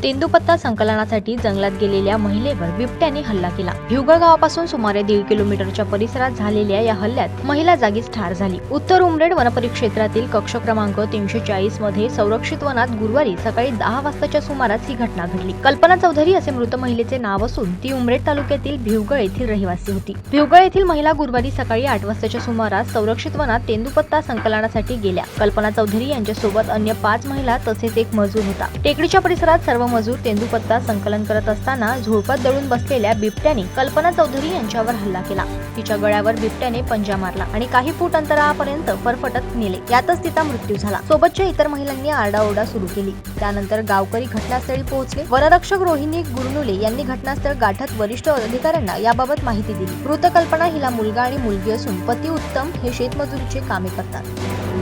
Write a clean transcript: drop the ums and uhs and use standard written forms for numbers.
तेंदूपत्ता संकलनासाठी जंगलात गेलेल्या महिलेवर बिबट्याने हल्ला केला। भिवगळ गावापासून सुमारे 1.5 किलोमीटरच्या परिसरात झालेल्या या हल्ल्यात महिला जागीच ठार झाली। उत्तर उमरेड वनपरिक्षेत्रातील कक्ष क्रमांक 340 मध्ये संरक्षित वनात गुरुवारी सकाळी 10 वाजताच्या सुमारास ही घटना घडली। कल्पना चौधरी असे मृत महिलेचे नाव असून ती उमरेड तालुक्यातील भिवगळ येथील रहिवासी होती। भिवगळ येथील महिला गुरुवारी सकाळी 8 वाजताच्या सुमारास संरक्षित वनात तेंदूपत्ता संकलनासाठी गेल्या। कल्पना चौधरी यांच्यासोबत अन्य 5 महिला तसेच एक मजूर होता। टेकडीच्या परिसरात सर्व मजूर तेंदूपत्ता संकलन करत असताना झोळपात दडून बसलेल्या बिबट्याने कल्पना चौधरी यांच्यावर हल्ला केला। तिच्या गळ्यावर बिबट्याने पंजा मारला आणि काही फूट अंतरापर्यंत फरफटत नेले। यातच तिचा मृत्यू झाला। सोबतच्या इतर महिलांनी आरडाओरडा सुरू केली। त्यानंतर गावकरी घटनास्थळी पोहोचले। वनरक्षक रोहिणी गुरनुले यांनी घटनास्थळ गाठत वरिष्ठ अधिकाऱ्यांना याबाबत माहिती दिली। मृत कल्पना हिला मुलगा आणि मुलगी असून पती उत्तम हे शेतमजुरीचे कामे करतात।